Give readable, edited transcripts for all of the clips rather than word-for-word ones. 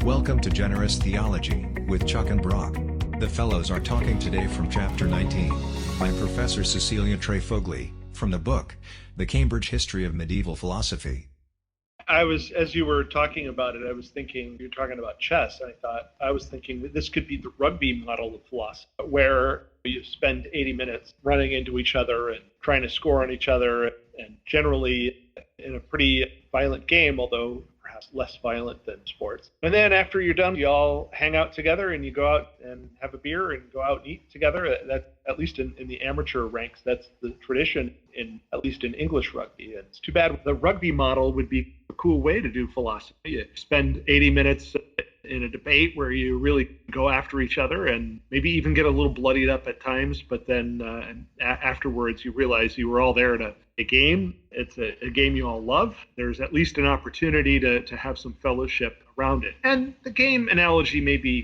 Welcome to Generous Theology with Chuck and Brock. The fellows are talking today from chapter 19. I'm Professor Cecilia Trefogli, from the book, The Cambridge History of Medieval Philosophy. As you were talking about it, I was thinking, you're talking about chess. I was thinking that this could be the rugby model of philosophy, where you spend 80 minutes running into each other and trying to score on each other, and generally in a pretty violent game, although perhaps less violent than sports. And then after you're done, you all hang out together and you go out and have a beer and go out and eat together. That, at least in the amateur ranks, that's the tradition at least in English rugby. And it's too bad the rugby model would be a cool way to do philosophy. You spend 80 minutes in a debate where you really go after each other and maybe even get a little bloodied up at times, but then afterwards you realize you were all there to a game. It's a game you all love. There's at least an opportunity to have some fellowship around it. And the game analogy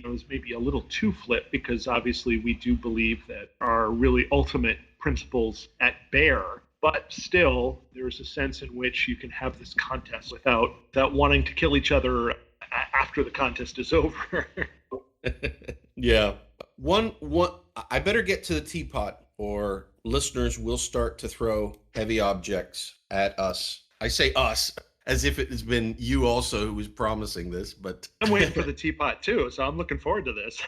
was maybe a little too flip, because obviously we do believe that our really ultimate principles at bear. But still, there's a sense in which you can have this contest without wanting to kill each other after the contest is over. Yeah. One, I better get to the teapot, or listeners will start to throw heavy objects at us. I say us as if it has been you also who was promising this, but I'm waiting for the teapot too, so I'm looking forward to this.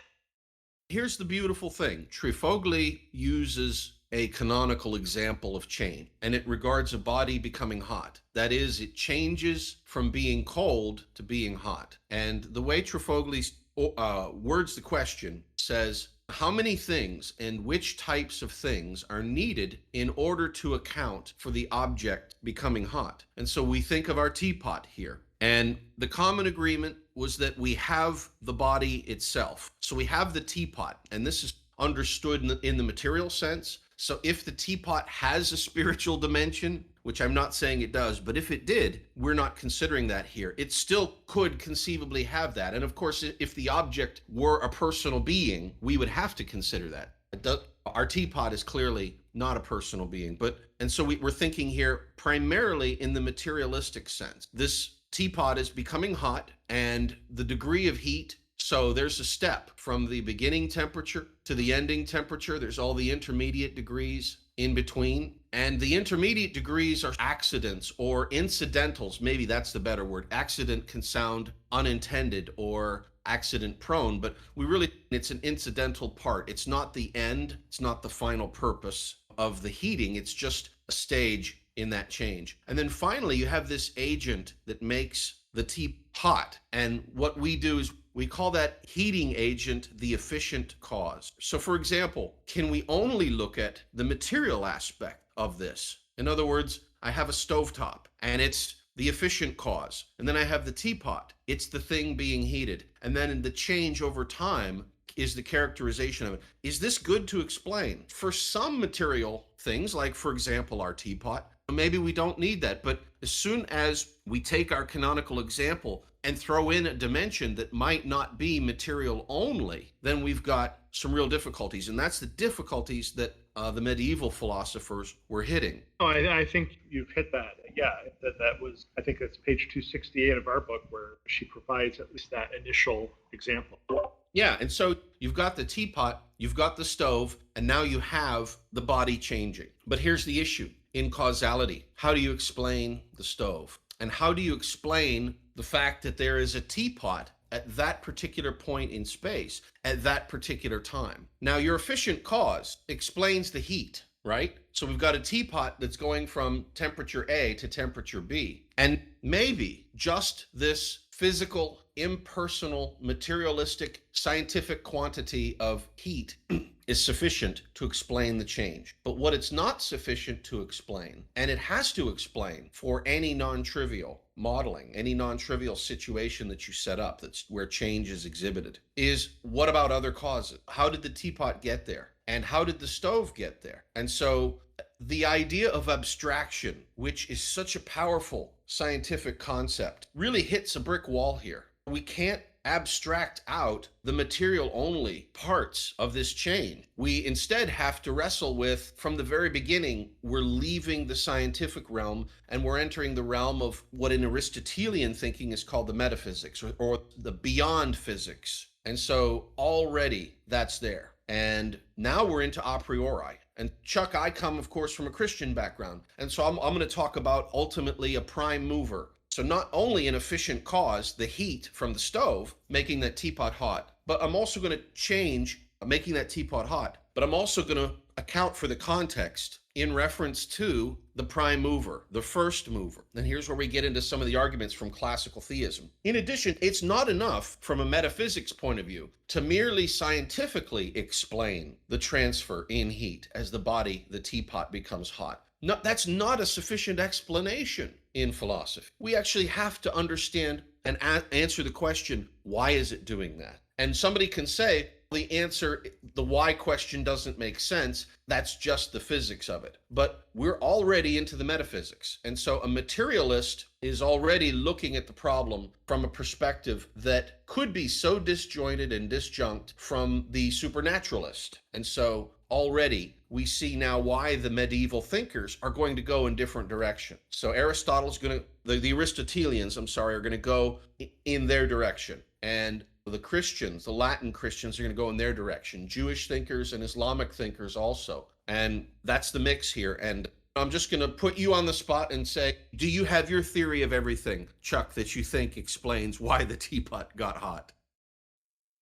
Here's the beautiful thing. Trefogli uses a canonical example of change, and it regards a body becoming hot. That is, it changes from being cold to being hot. And the way Trefogli words the question says, how many things and which types of things are needed in order to account for the object becoming hot? And so we think of our teapot here. And the common agreement was that we have the body itself. So we have the teapot, and this is understood in the material sense. So if the teapot has a spiritual dimension, which I'm not saying it does, but if it did, we're not considering that here. It still could conceivably have that. And of course, if the object were a personal being, we would have to consider that. Our teapot is clearly not a personal being, and so we're thinking here primarily in the materialistic sense. This teapot is becoming hot, and the degree of heat, so there's a step from the beginning temperature to the ending temperature. There's all the intermediate degrees in between. And the intermediate degrees are accidents or incidentals. Maybe that's the better word. Accident can sound unintended or accident prone, but it's an incidental part. It's not the end. It's not the final purpose of the heating. It's just a stage in that change. And then finally, you have this agent that makes the tea hot. And what we do is we call that heating agent the efficient cause. So for example, can we only look at the material aspect of this? In other words, I have a stovetop and it's the efficient cause. And then I have the teapot. It's the thing being heated. And then in the change over time is the characterization of it. Is this good to explain? For some material things, like for example, our teapot, maybe we don't need that. But as soon as we take our canonical example and throw in a dimension that might not be material only, then we've got some real difficulties. And that's the difficulties that the medieval philosophers were hitting. Oh, I think you've hit that. Yeah, that was, I think that's page 268 of our book, where she provides at least that initial example. Yeah, and so you've got the teapot, you've got the stove, and now you have the body changing. But here's the issue. In causality, how do you explain the stove? And how do you explain the fact that there is a teapot at that particular point in space, at that particular time? Now, your efficient cause explains the heat, right? So we've got a teapot that's going from temperature A to temperature B. And maybe just this physical, impersonal, materialistic, scientific quantity of heat is sufficient to explain the change. But what it's not sufficient to explain, and it has to explain for any non-trivial modeling, any non-trivial situation that you set up that's where change is exhibited, is what about other causes? How did the teapot get there? And how did the stove get there? And so the idea of abstraction, which is such a powerful scientific concept, really hits a brick wall here. We can't abstract out the material only parts of this chain. We instead have to wrestle with, from the very beginning, we're leaving the scientific realm and we're entering the realm of what in Aristotelian thinking is called the metaphysics, or the beyond physics. And so already that's there. And now we're into a priori. And Chuck, I come, of course, from a Christian background. And so I'm going to talk about ultimately a prime mover. So not only an efficient cause, the heat from the stove, making that teapot hot, but I'm also going to change making that teapot hot, but I'm also going to account for the context in reference to the prime mover, the first mover. And here's where we get into some of the arguments from classical theism. In addition, it's not enough from a metaphysics point of view to merely scientifically explain the transfer in heat as the teapot becomes hot. No, that's not a sufficient explanation in philosophy. We actually have to understand and answer the question, why is it doing that? And somebody can say, the answer, the why question doesn't make sense. That's just the physics of it. But we're already into the metaphysics. And so a materialist is already looking at the problem from a perspective that could be so disjointed and disjunct from the supernaturalist. And so already we see now why the medieval thinkers are going to go in different directions. So Aristotle's going to, the Aristotelians, are going to go in their direction. And the Christians, the Latin Christians, are going to go in their direction. Jewish thinkers and Islamic thinkers also. And that's the mix here. And I'm just going to put you on the spot and say, do you have your theory of everything, Chuck, that you think explains why the teapot got hot?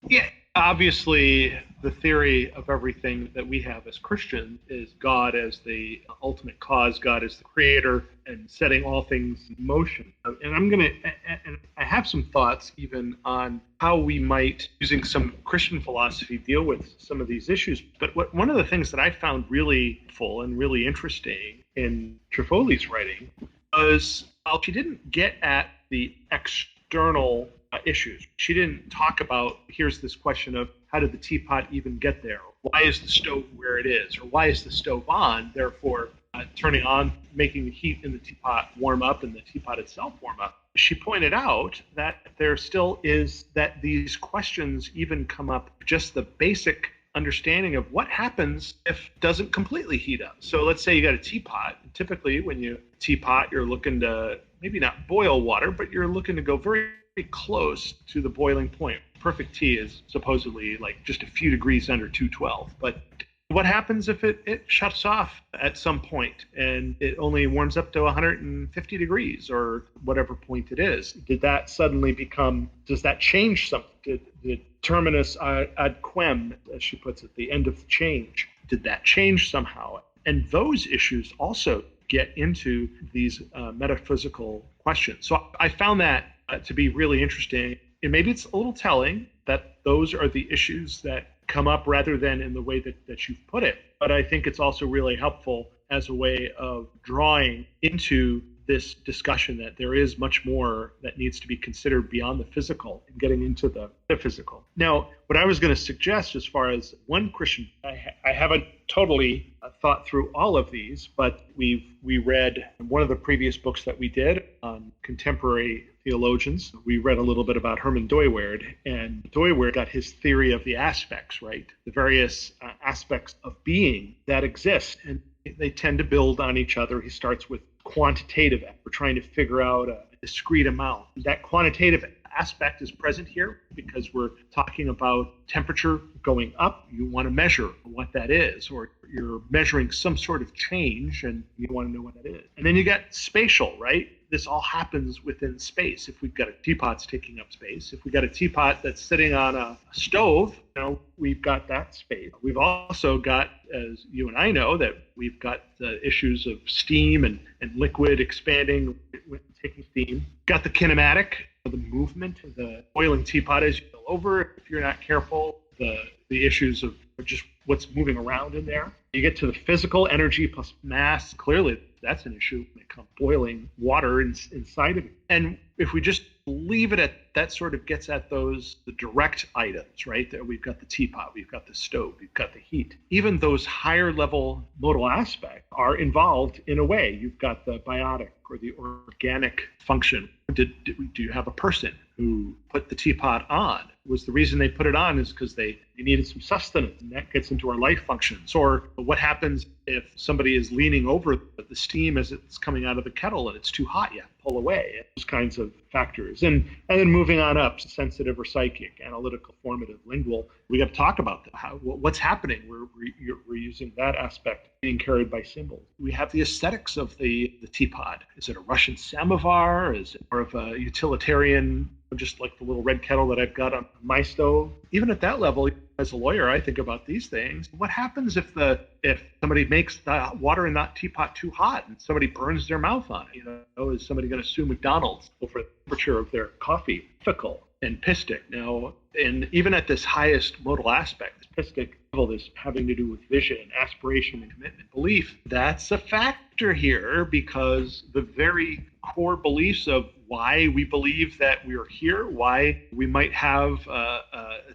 Yeah, obviously, the theory of everything that we have as Christians is God as the ultimate cause, God as the creator, and setting all things in motion. And I have some thoughts even on how we might, using some Christian philosophy, deal with some of these issues. But one of the things that I found really full and really interesting in Trifoli's writing was, while she didn't get at the external issues. She didn't talk about, here's this question of how did the teapot even get there? Why is the stove where it is? Or why is the stove on, therefore turning on, making the heat in the teapot warm up and the teapot itself warm up? She pointed out that there still is, that these questions even come up, just the basic understanding of what happens if it doesn't completely heat up. So let's say you got a teapot. Typically when you teapot, you're looking to maybe not boil water, but you're looking to go very close to the boiling point. Perfect tea is supposedly like just a few degrees under 212. But what happens if it shuts off at some point and it only warms up to 150 degrees or whatever point it is? Did that suddenly become, does that change something? Did terminus ad quem, as she puts it, the end of the change, did that change somehow? And those issues also get into these metaphysical questions. So I found that to be really interesting. And maybe it's a little telling that those are the issues that come up rather than in the way that you've put it. But I think it's also really helpful as a way of drawing into this discussion that there is much more that needs to be considered beyond the physical and getting into the physical. Now, what I was going to suggest as far as one Christian, I haven't totally thought through all of these, but we read one of the previous books that we did on contemporary theologians. We read a little bit about Herman Dooyeweerd, and Dooyeweerd got his theory of the aspects, right? The various aspects of being that exist, and they tend to build on each other. He starts with quantitative. We're trying to figure out a discrete amount. That quantitative aspect is present here because we're talking about temperature going up. You want to measure what that is, or you're measuring some sort of change and you want to know what that is. And then you got spatial, right? This all happens within space. If we've got a teapot's taking up space, if we've got a teapot that's sitting on a stove, we've got that space. We've also got, as you and I know, that we've got the issues of steam and liquid expanding with taking steam. Got the kinematic, the movement of the boiling teapot as you go over. If you're not careful, the issues of just what's moving around in there. You get to the physical energy plus mass. Clearly, that's an issue when it comes to boiling water inside of it. And if we just leave it at that, sort of gets at the direct items, right? That we've got the teapot, we've got the stove, we've got the heat. Even those higher level modal aspects are involved in a way. You've got the biotic or the organic function. Do you have a person who put the teapot on? Was the reason they put it on is because they needed some sustenance, and that gets into our life functions. Or what happens if somebody is leaning over the steam as it's coming out of the kettle and it's too hot, you have to pull away. Those kinds of factors. And then moving on up, sensitive or psychic, analytical, formative, lingual, we got to talk about that. What's happening? We're using that aspect being carried by symbols. We have the aesthetics of the teapot. Is it a Russian samovar? Is it more of a utilitarian, just like the little red kettle that I've got on my stove? Even at that level, as a lawyer, I think about these things. What happens if somebody makes the water in that teapot too hot and somebody burns their mouth on it? Is somebody going to sue McDonald's over the temperature of their coffee? Ethical and pistic. Now, and even at this highest modal aspect, this pistic level, this having to do with vision, aspiration, and commitment, belief, that's a factor here, because the very core beliefs of why we believe that we are here, why we might have a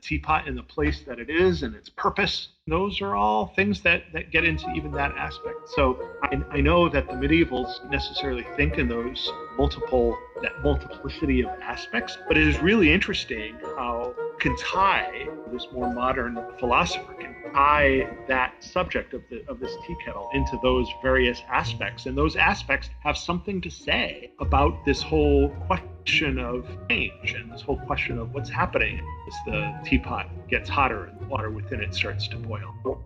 teapot in the place that it is and its purpose, those are all things that get into even that aspect. So I know that the medievals necessarily think in those that multiplicity of aspects, but it is really interesting how can tie this more modern philosopher can tie that subject of this tea kettle into those various aspects, and those aspects have something to say about this whole question of change and this whole question of what's happening as the teapot gets hotter and the water within it starts to boil.